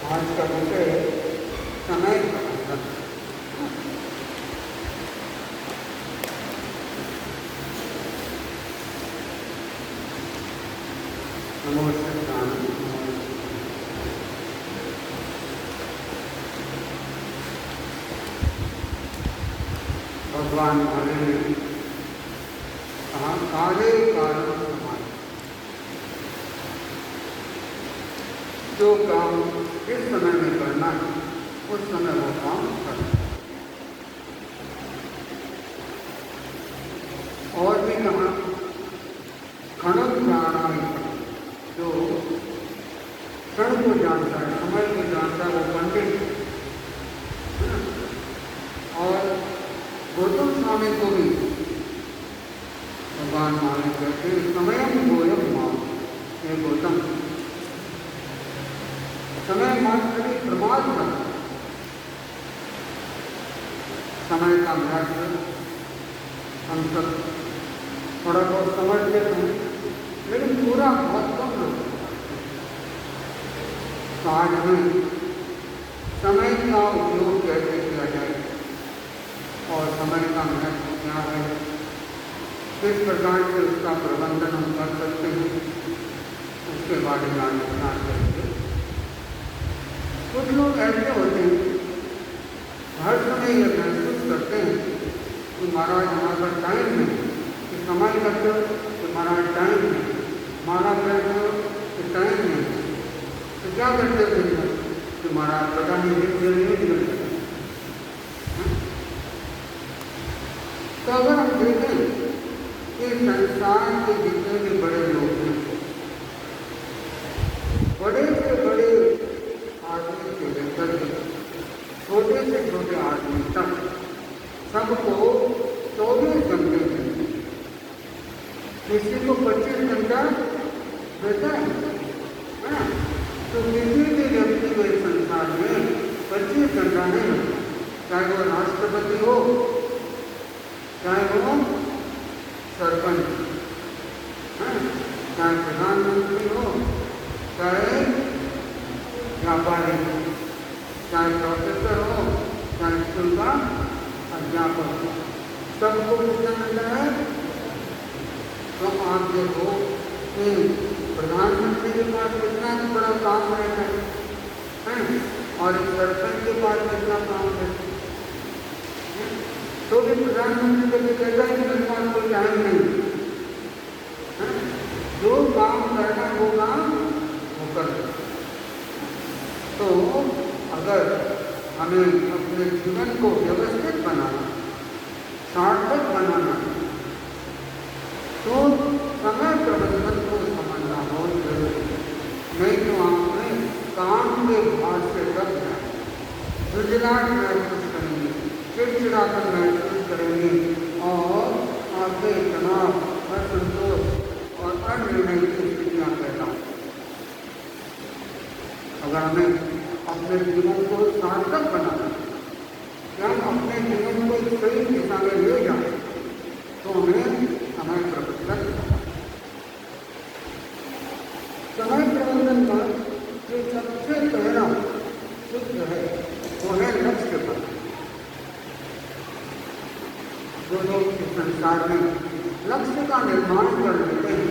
आज का विषय समय प्रबंधन। नमस्कार। भगवान भोले ने कहा काले कारण समाज, जो काम किस समय में करना है उस समय वो काम करना। और भी कहा खनन प्राणायाम, जो क्षण को जानता है, समय को जानता है, वो पंडित है। और गौतम स्वामी को भी भगवान माने कहते समयम गोयम मां, ये गौतम समय मात्र प्रमाद है, समय का महत्व हम सब थोड़ा बहुत समझते हैं, लेकिन पूरा बहुत कम लोग। तो आज में समय का उपयोग कैसे किया जाए और समय का महत्व क्या है, किस प्रकार से उसका प्रबंधन हम कर सकते हैं, उसके बारे में आलोचना करेंगे। कुछ लोग ऐसे होते हैं, हर समय ये महसूस करते हैं कि महाराज हमारे पास टाइम नहीं, कि समय करते हो कि महाराज टाइम नहीं, माला करते हो कि टाइम नहीं। तो क्या करते थे कि महाराज पता नहीं नहीं। तो अगर हम देखें कि संसार के जितने भी बड़े लोग हैं, बड़े से बड़े आदमी से लेकर छोटे से छोटे आदमी तक सबको 24 घंटे मिलते, किसी को 25 घंटा देता है ना। तो किसी भी व्यक्ति को इस संसार में 25 घंटा नहीं मिलता, चाहे वो राष्ट्रपति हो, चाहे वो सरपंच, चाहे प्रधानमंत्री हो, चाहे व्यापारी, चाहे प्रोफेसर हो, चाहे स्कूल का अध्यापक हो, सबको कितना मिलता है। तो आप देखो कि प्रधानमंत्री के पास कितना बड़ा काम रहता है और सरपंच के पास कितना काम रहता है। तो भी प्रधानमंत्री कभी कहता है कि मेरे पास कोई टाइम नहीं है, जो काम करना होगा वो कर। तो अगर हमें अपने जीवन को व्यवस्थित बनाना, सार्थक बनाना, तो समय प्रबंधन को समझना बहुत जरूरी है। नहीं तो आपने काम के भार से डर जाए, झुंझलाहट महसूस करेंगे, चिड़चिड़ापन महसूस करेंगे और आपके तनाव, असंतोष और अनिर्णय की स्थितियाँ पैदा होंगी। अगर हमें अपने जीवन को सार्थक बनाना, या हम अपने जीवन को सही दिशा में ले जाए, तो हमें समय प्रबंधन करना। समय प्रबंधन का जो सबसे पहला सूत्र है वो है लक्ष्य पर। जो लोग इस संसार में लक्ष्य का निर्माण कर लेते हैं,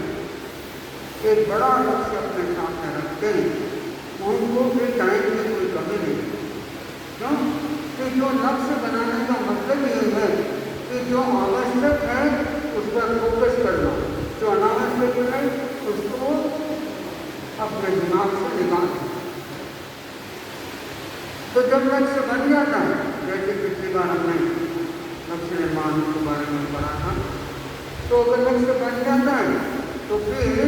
एक बड़ा लक्ष्य अपने सामने रखते हैं, उनको फिर टाइम में कोई कमी नहीं। क्यों? कि जो लक्ष्य बनाने का मतलब ये है कि जो आवश्यक है उस पर फोकस करना, जो अनावश्यक है उसको अपने दिमाग से निकालना। तो जब लक्ष्य बन जाता है, जैसे पिछली बार हमने लक्ष्य निर्माण के बारे में पढ़ा था, तो अगर लक्ष्य बन जाता है तो फिर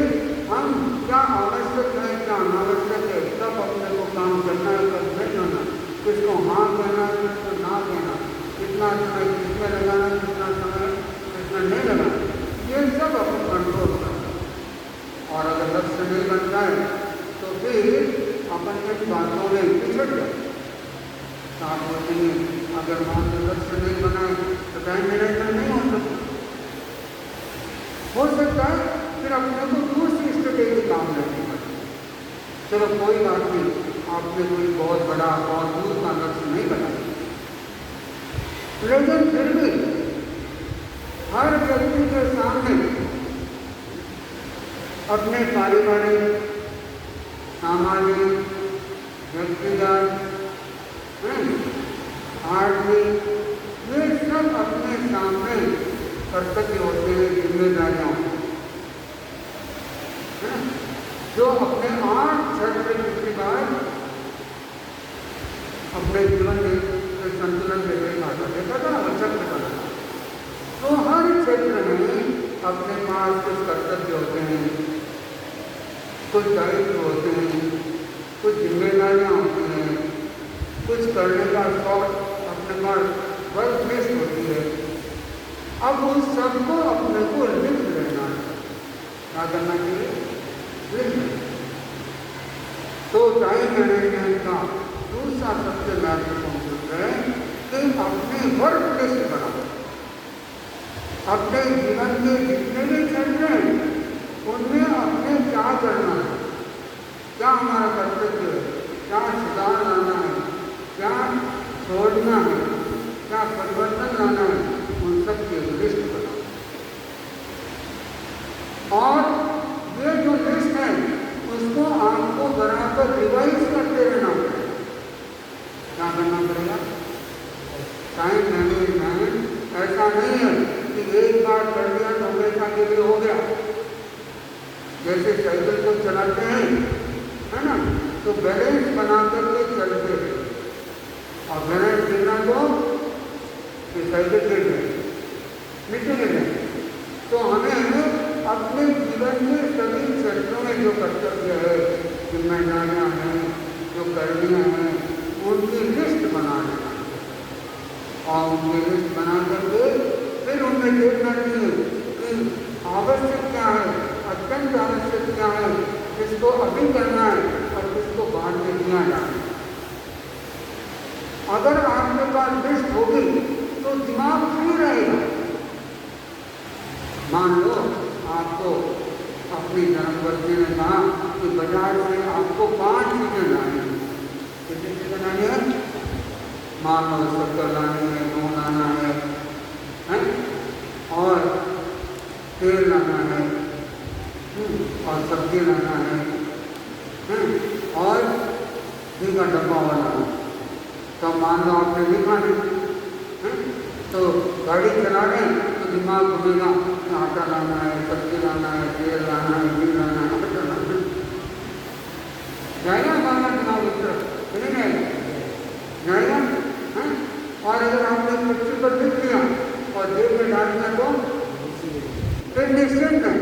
हम क्या आवश्यक है क्या अनावश्यक है तब अपने को काम करना है, कब नहीं करना, किसको हाँ कहना है, किसको ना कहना, कितना समय किसमें लगाना, कितना समय कितना नहीं लगाना, ये सब अपन कंट्रोल करना। और अगर लक्ष्य नहीं बनता है तो फिर अपन इन बातों में पिछड़ जाए। साथ होते हैं अगर मान लो लक्ष्य नहीं बनाए तो टाइम मैनेजमेंट नहीं हो सकता है, फिर अपने को दूसरी स्ट्रेटेजी काम लेनी पड़े। चलो कोई बात नहीं, आपने कोई बहुत बड़ा बहुत दूर का लक्ष्य नहीं बनाया, लेकिन फिर भी हर व्यक्ति के सामने अपने पारिवारिक, सामाजिक, व्यक्तिगत, आर्थिक, ये सब अपने सामने कर्तव्य होते हैं, जिम्मेदारियां जो अपने 8 क्षेत्र के बाद अपने जीवन में संतुलन देखा था ना, चक्र बना। तो हर क्षेत्र में अपने पास कुछ कर्तव्य होते हैं, कुछ दायित्व होते हैं, कुछ जिम्मेदारियां होती हैं, कुछ करने का शौक अपने पास वर्क लिस्ट होती है। अब उन सबको अपने को लिख लेना है, क्या करना चाहिए? तो टाइम मैनेजमेंट का दूसरा सबसे महत्वपूर्ण सूत्र है कि अपने वर्क लिस्ट बनाओ। अपने जीवन के जितने भी क्षेत्र हैं उनमें अपने क्या करना है, क्या हमारा कर्तव्य है, क्या सुधार लाना है, क्या छोड़ना है, क्या परिवर्तन लाना है, उन सब की लिस्ट बनाओ। और ये जो लिस्ट है उसको आपको बराबर रिवाइज करते रहना पड़ेगा। क्या करना पड़ेगा? टाइम मैनेजमेंट ऐसा नहीं है कि एक बार कर दिया तो हमेशा के लिए हो गया। जैसे साइकिल को चलाते हैं, है ना, तो बैलेंस बना करके चलते हैं, और बैलेंस गिरना तो साइकिल गिर गई, मिट्टी गिर गई। तो हमें अपने जीवन के सभी क्षेत्रों में जो कर्तव्य है, जिम्मेदारियां हैं, जो करनियां हैं, उनकी लिस्ट बनाना है। और उनकी लिस्ट बना करके फिर उनमें देखना चाहिए कि आवश्यक क्या है, अत्यंत आवश्यक क्या है, किसको अभी करना है और किसको बाद में किया जाए। अगर आपके पास लिस्ट होगी तो दिमाग फ्री रहेगा। मान लो आपको अपनी धर्मपत्नी ने कहा कि बाजार से आपको 5 चीजें लानी है। कितनी चीजें लानी है? मान लो शक्कर लानी है, नून लाना है, और तेल लाना है, और सब्जी लाना है, और घी का डब्बा वाला। तो मान लो आपने लिखा नहीं, तो गाड़ी चला रहे तो दिमाग घूमेगा, आटा लाना है, सब्जी लाना है, तेल लाना है, घी लाना है, आटा लाना है, जाएगा हमारा दिमाग उस तरफ नहीं जाएगा। और अगर आपने पृथ्वी पर लिख दिया और जेब में डाल दिया तो फिर निश्चिंत है,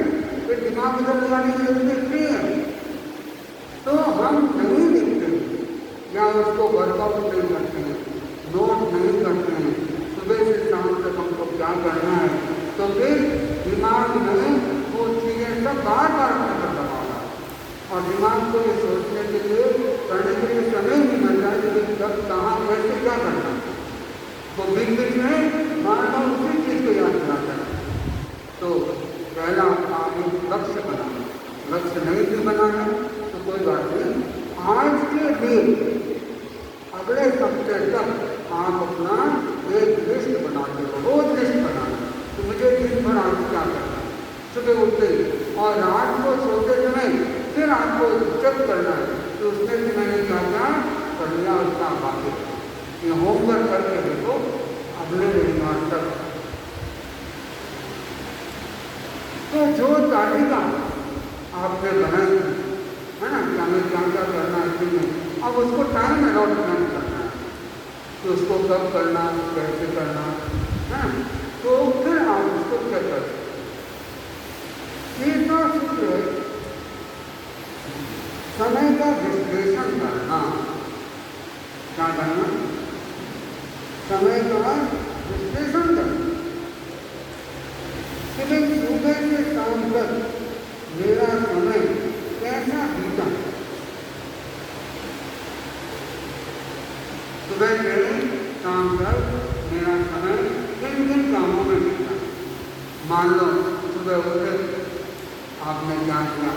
फिर दिमाग उधर लगाने की जरूरत नहीं है। तो हम नहीं लिखते या उसको वर्कआउट नहीं करते हैं, नोट नहीं करते हैं, सुबह से शाम तक हमको क्या करना है, तो फिर दिमाग में वो चीज़ें सब बार बार अपने पर दबाना, और दिमाग को ये सोचने के लिए, करने के लिए समय नहीं मिलता है कि कब कहाँ कैसे क्या करना है। वो बीच बीच में बार बार उसी चीज़ को याद कराता है। तो पहला आप लक्ष्य बनाना, लक्ष्य नहीं भी बनाना तो कोई बात नहीं, आज के दिन अगले हफ्ते तक आप अपना एक लिस्ट बनाते हो, रोज लिस्ट बनाना तो मुझे दिन भर आज क्या करना है, सुबह उठते और रात को सोते समय फिर आपको चेक करना है तो उसमें भी मैंने क्या क्या कर लिया, उसका बाकी ये होमवर्क करके देखो अगले रविवार तक। तो जो तालिका आपने बनाई है ना, क्या हमें क्या क्या करना है दिन में, अब उसको टाइम अलॉटमेंट करना है कि उसको कब करना, कैसे करना है, तो फिर आप उसको चेक कर सकते। तीसरा सूत्र है समय का विश्लेषण करना। क्या करना? समय का विश्लेषण करना कि भाई सुबह से शाम तक मेरा समय कैसा बीता। सुबह से शाम तक मेरा समय किन किन कामों में बीता। मान लो सुबह उठे आपने क्या किया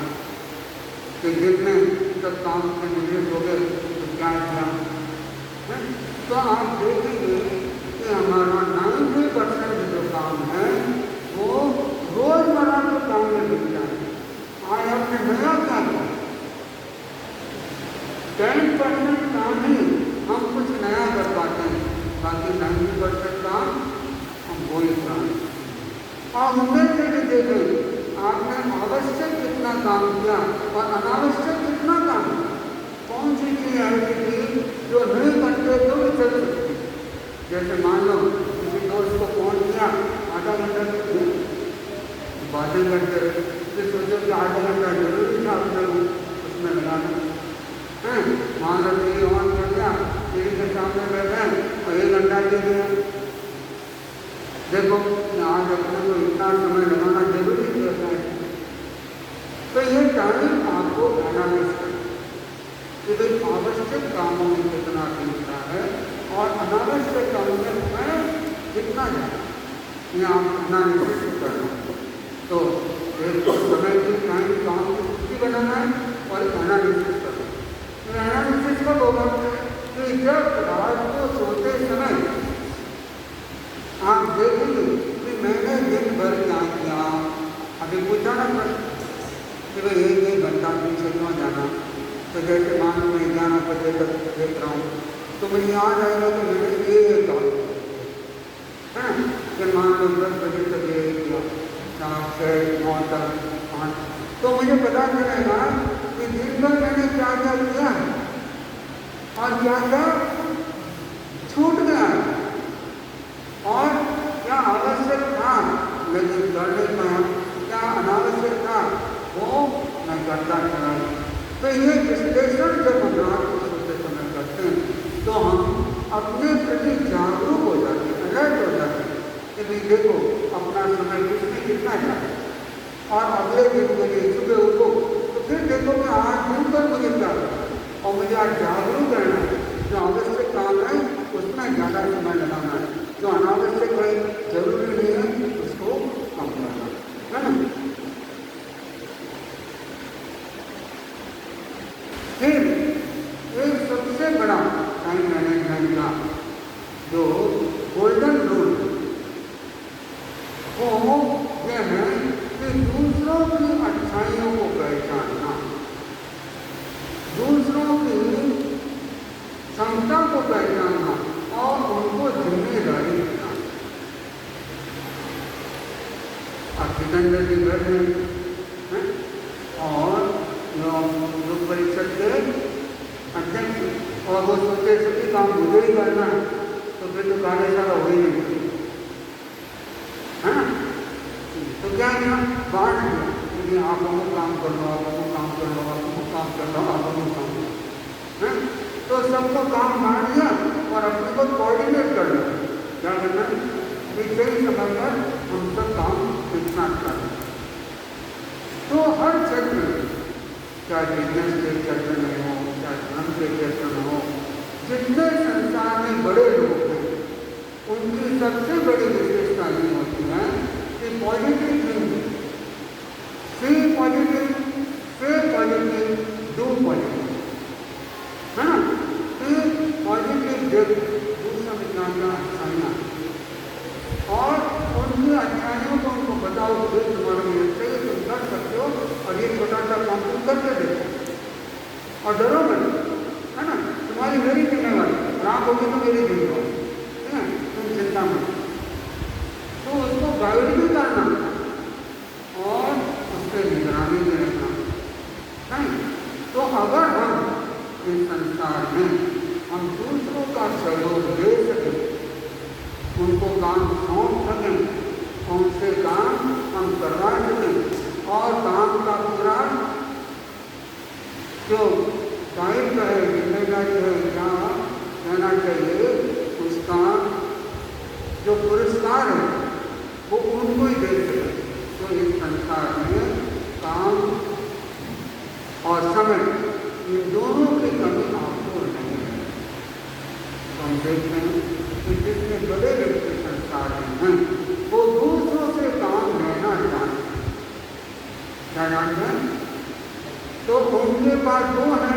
कि दिन में तक काम से निवेश हो गए तो क्या किया है? तो आप देखेंगे कि हमारा 90% जो काम है वो रोजमर्रा के काम में दिखता है। आज आपने नया क्या किया? 10% काम ही हम कुछ नया कर पाते हैं, बाकी 90% काम हम वही काम। और उनमें से भी देखें आपने आवश्यक कितना काम किया और अनावश्यक कितना काम किया। कौन सी चीज़ ऐसी थी जो नहीं करते तो भी चल सकती? जैसे मान लो किसी दोस्त को फोन किया, आधा घंटा बातें करते रहे, फिर सोचो कि आधा घंटा जरूरी था अपने उसमें लगाना है। मान लो टीवी ऑन कर दिया, टीवी के सामने बैठे और 1 घंटा दे दिया। देखो आज अपने को इतना समय लगाना जरूरी होता है। तो ये टाइम आपको एनालाइज करना कि भाई आवश्यक कामों में कितना मिलता है और अनावश्यक कामों में समय कितना जाता है, ये आप अपना निश्चित करना। तो एक तो समय की टाइम काम की सूची बनाना है और एनालिसिस करना। एनालिसिस कब होगा कि जब रात को सोते समय आप देखेंगे कि मैंने दिन भर क्या किया। अभी पूछा ना प्रश्न कि भाई 1 घंटा पीछे क्यों जाना। तो जैसे मान लो मैं 11 बजे तक देख रहा हूँ तो मुझे याद आएगा कि मैंने ये काम है ना। फिर मान लो 10 बजे तक ये किया, 4 से 9 तक 5, तो मुझे पता चलेगा कि दिन भर मैंने क्या क्या किया और क्या क्या छूट गया और क्या आवश्यक था लेकिन कर नहीं पाया, क्या अनावश्यक था वो मैं करता चला। तो ये विश्लेषण जब हम रात को सोते समय करते हैं तो हम अपने प्रति जागरूक हो जाते हैं, अलर्ट हो जाते हैं कि भाई देखो अपना समय किसने कितना जाए और अगले दिन के लिए सुबह उठो तो फिर देखो कि आज दिन पर मुझे क्या और मुझे आज जागरूक रहना है। जो आवश्यक काम है उसमें ज़्यादा समय लगाना है, जो अनावश्यक है जरूरी नहीं है उसको कम करना है ना। फिर एक सबसे बड़ा टाइम मैनेजमेंट का जो गोल्डन रूल वो यह है कि दूसरों की अच्छाइयों को पहचानना, दूसरों की क्षमता को पहचानना और उनको जिम्मेदारी देना। आप जितेंद्र जी बैठे हैं और लोक परिषद के अध्यक्ष और वो सोचे सभी काम मुझे ही करना है तो फिर तो कार्यशाला हो ही नहीं है ना। तो क्या किया, बांट दिया कि आप अमुक काम कर लो, आप अमुक काम कर लो, आप अमुक काम कर लो, आप अमुक काम कर लो। तो सबको काम बांट दिया और अपने को कोऑर्डिनेट कर लिया। क्या करना है कि सही समय पर हम सब काम इतना करना। तो हर क्षेत्र में चाहे बिजनेस के क्षेत्र में हो, चाहे धर्म के क्षेत्र में हो, जितने संसार में बड़े लोग हैं उनकी सबसे बड़ी विशेषता ये होती है कि पॉजिटिव थिंकिंग, सी पॉजिटिव, से पॉजिटिव, डू पॉजिटिव, है ना। पॉजिटिव देख दूसरा विज्ञान का अच्छाइयाँ और उनकी अच्छाइयों को उनको बताओ जो तुम्हारे लिए चाहिए तुम कर सकते हो और ये छोटा सा काम तुम करके देखो और डरो मत, है ना। तुम्हारी मेरी जिम्मेवारी, रात होगी तो मेरी जिम्मेवारी, है ना, तुम चिंता मत। तो उसको गाइड भी करना और उससे निगरानी भी रखना है। तो अगर हम इस संसार में हम दूसरों का सहयोग दे सकें, उनको काम सौंप सकें, उनसे काम हम करवा सकें और काम का पूरा जो दायित्व है, जिम्मेदारी है, क्या कहना चाहिए, उसका जो पुरस्कार है वो उनको ही दे सकें। तो इस संसार में काम और समय इन दोनों की कमी आपको नहीं है। तो हम देखते हैं कि जितने बड़े व्यक्ति संसार में हैं वो दूसरों से काम लेना जानते हैं, क्या जानते हैं। तो उनके पास वो है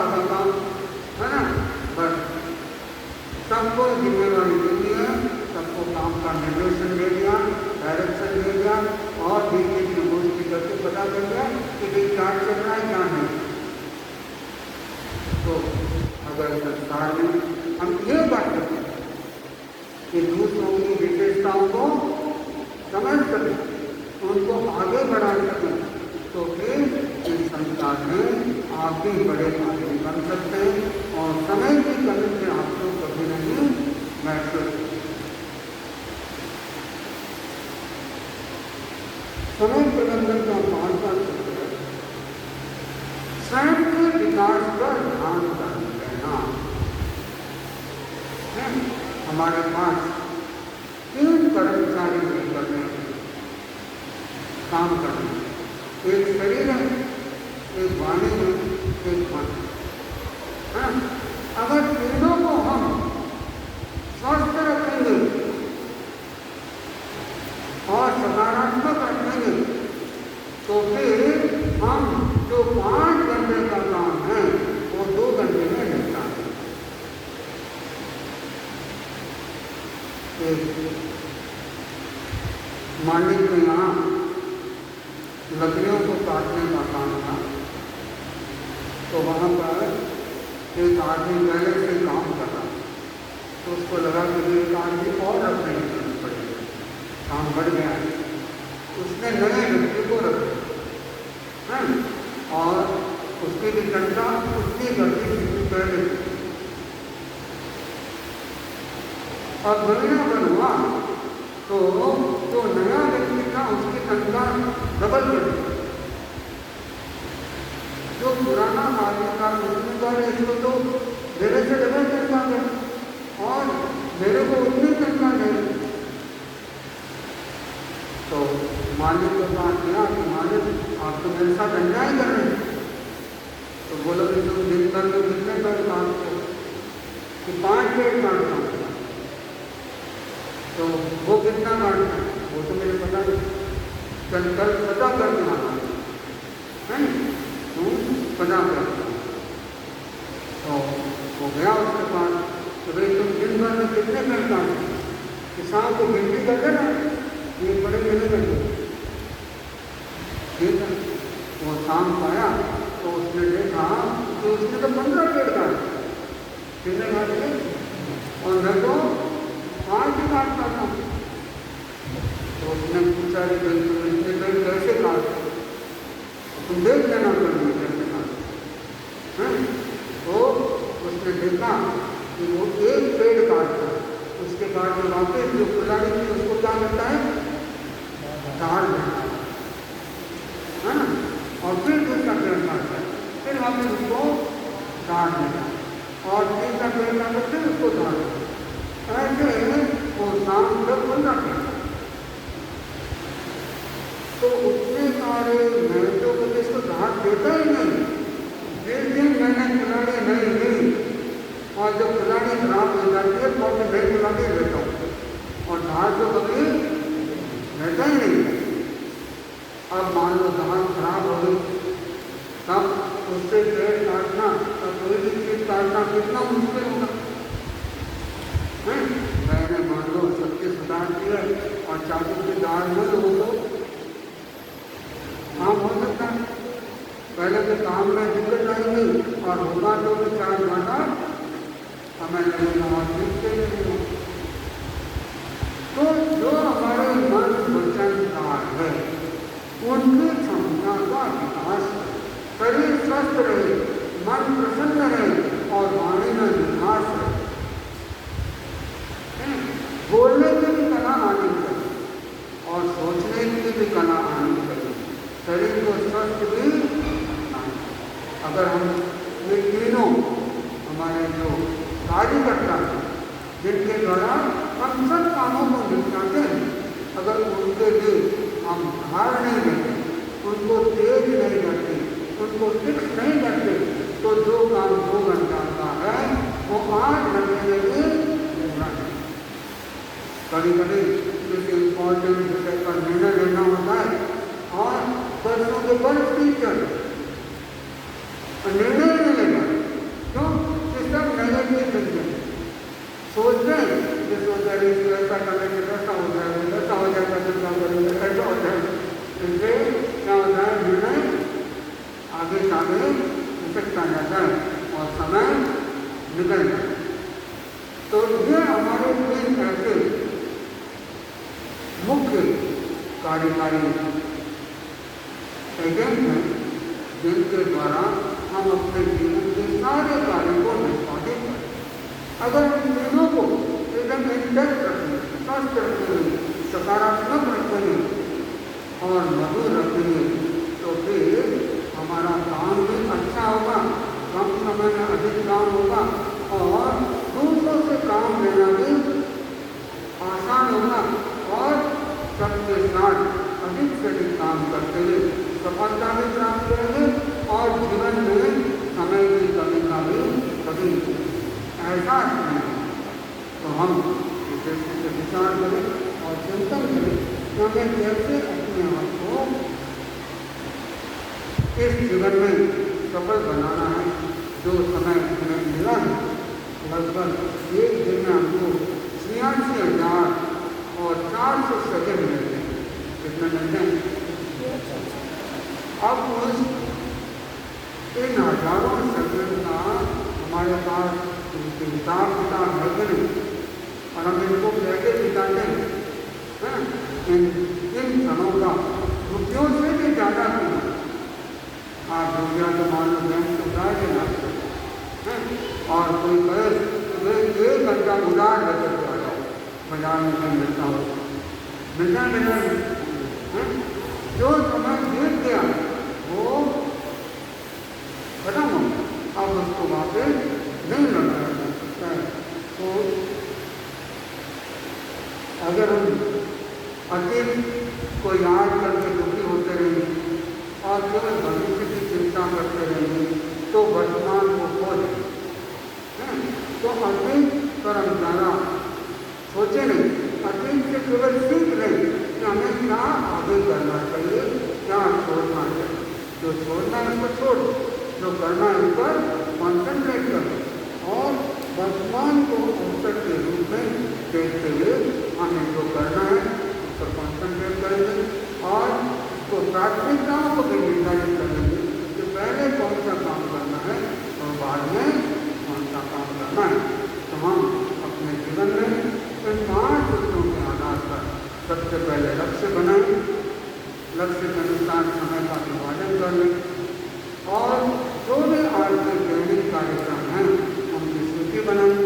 आधा काम, है ना। बस सबको जिम्मेवारी दे दी है, सबको काम का निर्देशन दे दिया, डायरेक्शन दे दिया, और बीच में गोष्ठी करके पता चल गया कि भाई क्या चल रहा है क्या नहीं। तो अगर संसार में हम ये बात करते हैं कि दूसरों की विशेषताओं को समझ सकें, उनको आगे बढ़ा सकें, तो फिर इस संसार में आप भी बड़े आदमी बन सकते हैं और समय की कमी से आपको कभी नहीं महसूस। समय प्रबंधन का 5वां सूत्र है स्वयं के विकास पर ध्यान देना। हमारे पास 3 कर्मचारी मिलकर काम करने, एक शरीर है, एक वाणी है, एक मन है। अगर तीनों को हम स्वस्थ रखेंगे और सकारात्मक रखेंगे, तो फिर हम जो 5 घंटे का काम है वो 2 घंटे में निपटा देंगे। मालिक के यहाँ लकड़ियों को काटने का काम था, तो वहाँ पर एक आदमी पहले से काम कर रहा, तो उसको लगा कि एक आदमी और रखने की जरूरत पड़ेगी, काम बढ़ गया है। उसने नए व्यक्ति को रखा है और उसकी भी घंटा उतनी गलती जितनी पहले। और महीना भर हुआ तो जो नया व्यक्ति था उसकी तनख्वाह डबल कर दी। जो पुराना आदमी था उसने कहा इसको तो मेरे से डबल तनख्वाह कर और मेरे को उतनी तनख्वाह दे। तो मालिक को कहा किया कि मालिक आप तो मेरे साथ अन्याय कर रहे हैं। तो बोला कि तुम दिन भर में कितने पेड़ काटते हो? कि 5 पेड़ काटता हूँ। तो वो कितना काटता है वो तो मेरे पता नहीं, कल पता करके आना है, पता कर। तो वो गया उसके पास, तो भाई तुम दिन भर में कितने पेड़ काटते? किसान को गिनती कर देना, ये बड़े मेरे करते। ठीक है, वो शाम पाया तो उसने देखा तो उसने तो 15 पेड़ काटे, कितने काटे? और मैं तो 5 ही काटता था। तो उसने पूछा कि तुम इतने पेड़ कैसे काटते? तुम देख लेना करेंगे कैसे काटते हैं। तो उसने देखा कि वो एक पेड़ काटता, उसके बाद में वापस जो खिलाड़ी थी उसको क्या करता है, डाल देता है ना, और फिर दूसरा पेड़ काटता है, फिर वापस उसको डाल देता है और तीसरा पेड़ काटता फिर उसको डाल देता है। ऐसे वो शाम तक बंदा करता। तो उतने सारे मैचों को इसको घाट देता ही नहीं। जिस दिन मैंने खिलाड़ी नहीं ली और जब खिलाड़ी खराब हो जाती है तो मैं नई खिलाड़ी लेता हूँ और घाट तो कभी रहता ही नहीं। अब मान लो धान खराब हो गई, तब उससे पेड़ काटना और कोई भी चीज काटना कितना मुश्किल होगा। मैंने मान लो सबके सुधार किया और चाकू की दाल में हो तो काम हो सकता है। पहले तो काम में दिक्कत आएगी और होगा तो 4 घंटा हमें लगेगा और दिखते नहीं। तो जो हमारे मन वचन कार है उनकी क्षमता का विकास, शरीर स्वस्थ रहे, मन प्रसन्न रहे और वाणी में विकास रहे। बोलने की भी कला आनी चाहिए और सोचने की भी कला आनी चाहिए, शरीर को स्वस्थ भी। अगर हम ये तीनों हमारे जो कार्यकर्ता हैं जिनके द्वारा हम सब कामों को निपटाते हैं, अगर उनके लिए हम भार नहीं देते, उनको तेज नहीं करते, उनको फिक्स नहीं करते, तो जो काम 2 घंटा का है वो 8 घंटे में भी पूरा है। कभी कभी किसी इम्पोर्टेंट विषय पर निर्णय लेना होता है और वर्षों के वर्ष टीचर निर्णय नहीं लेगा ऐसा करने से ऐसा हो जाएगा, ऐसा हो जाएगा, तो क्या करेंगे, ऐसा हो जाएगा। इससे क्या होता है, निर्णय आगे से आगे खिसकता जाता है और समय निकल जाता है। तो ये हमारे तीन ऐसे मुख्य कार्यकारी एजेंट हैं जिनके द्वारा हम अपने जीवन के सारे कार्यों को निष्पादित करें। अगर इन तीनों को एकदम इंटेक्ट रखेंगे, स्वस्थ रखेंगे, सकारात्मक रखेंगे और मधुर रखेंगे, तो फिर हमारा काम भी अच्छा होगा, कम समय में अधिक काम होगा और दूसरों से काम लेना भी आसान होगा और सबके साथ अधिक से अधिक काम करते हुए सफलता भी प्राप्त करेंगे और जीवन में समय की कमी का भी कभी एहसास नहीं। तो हम इस दृष्टि से विचार करें और चिंतन करें कि हमें कैसे अपने आप को इस जीवन में सफल बनाना है। जो समय हमें मिला है, लगभग एक दिन में हमको 86,400 सेकेंड मिलते हैं। कितने मिलते हैं? अब उस इन हजारों सेकंड का हमारे पास हिसाब किताब है कि नहीं, और हम इनको कैसे बिताते हैं, इन क्षणों का रुपयों से भी ज़्यादा क्यों। आप रुपया तो मान लो बैंक से उधार के ना और कोई कहे 1 घंटा उधार लेकर के आ जाओ, बाजार में कहीं मिलता हो, मिलता मिलता जो समय बीत गया वो खत्म हो, अब उसको वापस नहीं लगाया जा सकता है। तो अगर हम अतीत को याद करके दुखी होते रहेंगे और केवल भविष्य की चिंता करते रहेंगे तो वर्तमान को खो देंगे। तो अतीत पर हम ज़्यादा सोचे नहीं, अतीत से केवल सीख लें कि हमें क्या आगे करना चाहिए, क्या छोड़ना चाहिए। जो छोड़ना है उसको छोड़, जो करना है उस पर कॉन्सेंट्रेट करो और वर्तमान को अवसर के रूप में देखते हुए हमें जो करना है उस पर कॉन्सेंट्रेट करेंगे और उसको प्राथमिकताओं को भी निर्धारित करेंगे कि पहले कौन सा काम करना है और बाद में कौन सा काम करना है। तो हम अपने जीवन में इन 5 सूत्रों के आधार पर सबसे पहले लक्ष्य बनाएं, लक्ष्य के अनुसार समय का विभाजन कर लें और जो भी आज के दैनिक कार्यक्रम हैं उनकी सूची बनाएं,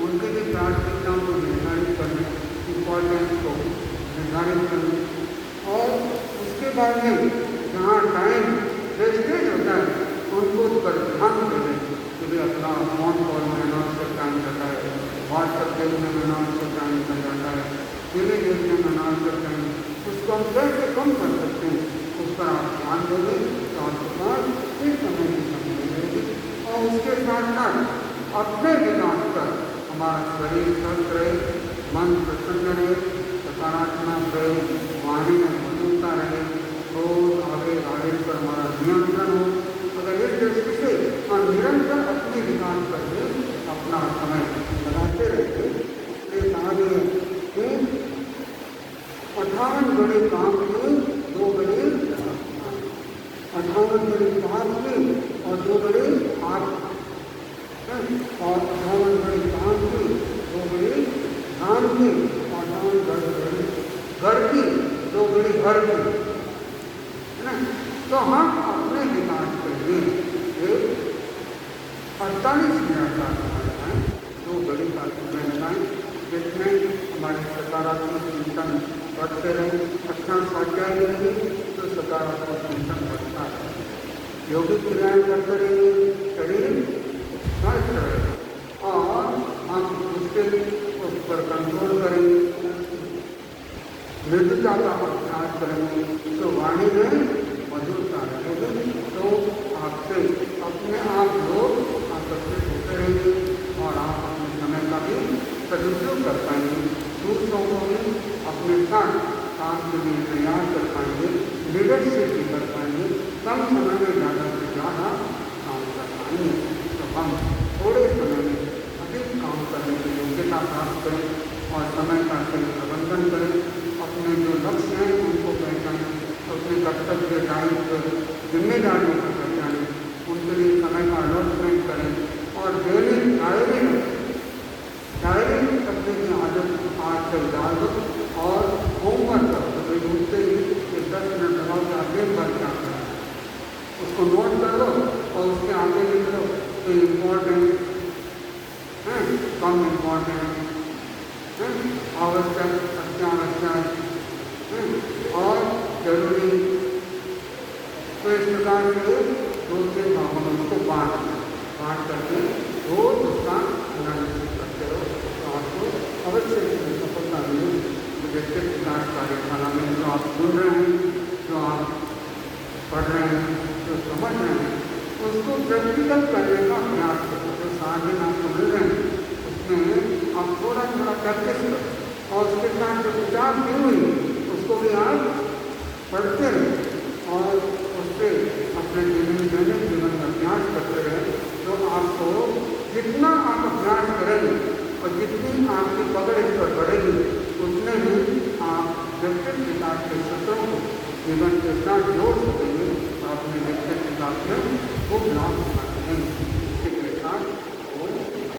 उनकी भी प्राथमिकताओं को निर्धारित कर लें, इम्पोर्टेंस को निर्धारित कर लें और उसके बाद में जहाँ टाइम वेस्टेज होता है उनको पर ध्यान दें कि भी अपना फोन कॉल में अनावश्यक टाइम जाता है, व्हाट्सएप देखने में अनावश्यक टाइम निकल जाता है, टीवी देखने में अनावश्यक टाइम, उसको हम कैसे कम कर सकते हैं उस पर आप ध्यान दोगे तो आपके पास एक समय की कमी मिलेगी। और उसके साथ साथ अपने विकास पर हमारा शरीर स्वस्थ रहे, मन प्रसन्न रहे, सकारात्मक रहे, वाणी में मधुरता रहे, रोज आगे पर हमारा नियंत्रण हो। अगर इस दृष्टि से हम निरंतर अपने विकास पर अपना समय लगाते रहते, इसलिए कहा गया कि 58 बड़े काम के 2 बड़े 58 बड़े काम के और 2 बड़े हाथ और 58 बड़े काम के 2 बड़े धान के और 58 बड़े घर की 2 बड़े घर के, है ना। तो हम अपने विकास के लिए 48 मिनट का समय लगाएं, 2 बड़ी कार्यक्रम लगाएं जिसमें हमारे सकारात्मक चिंतन बढ़ते रहे, अच्छा स्वाध्याय करेंगे तो सकारात्मक चिंतन बढ़ता है, योगिक क्रियाएँ करते रहेंगे, शरीर स्वस्थ रहेगा और हम उसके उस पर कंट्रोल करेंगे, मृदुता का अभ्यास करेंगे तो वाणी में मधुरता रहेगी। तो आपसे अपने आप लोग आकर्षित होते रहेंगे और आप अपने समय का भी सदुपयोग कर पाएंगे, दूसरों को भी अपने साथ काम के लिए तैयार कर पाएंगे, लीडरशिप भी कर पाएंगे, कम समय में ज़्यादा से ज़्यादा काम कर पाएंगे। तो हम थोड़े समय में अधिक काम करने की योग्यता प्राप्त करें और समय का सही प्रबंधन करें। अपने जो लक्ष्य हैं उनको पहचानें, अपने कर्तव्य, दायित्व, जिम्मेदारियों को पहचानें, उनके लिए समय का अलॉटमेंट करें और डेली डायरी करने की आदत आज से डाल दो और होमवर्क करो। तो उठते ही 10 मिनट लगाओ कि आप दिन भर क्या करें, उसको नोट कर लो और उसके आगे लिख लो तो इम्पोर्टेंट है, कम इम्पोर्टेंट है, आवश्यक, अत्यावश्यक और जरूरी। तो इस प्रकार से 2-3 भागों में उसको बांट करके रोज उसका एनालिसिस करते रहो तो आपको अवश्य सफलता मिले। व्यक्तित्व विकास कार्यशाला में जो आप सुन रहे हैं, जो आप पढ़ रहे हैं, जो समझ रहे हैं, उसको प्रैक्टिकल करने का प्रयास करो। जो 7 दिन आपको मिल रहे हैं उसमें आप थोड़ा प्रैक्टिस करो और उसके साथ जो किताब दी हुई उसको भी आप पढ़ते रहें और उससे अपने दैनिक जीवन का अभ्यास करते रहें। तो आपको जितना आप अभ्यास करेंगे और जितनी आपकी पकड़ इस पर बढ़ेगी उतने ही आप व्यक्तित्व विकास के सूत्रों को जीवन के साथ जोड़ सकेंगे और अपने व्यक्तित्व विकास में खूब लाभ उठा सकेंगे।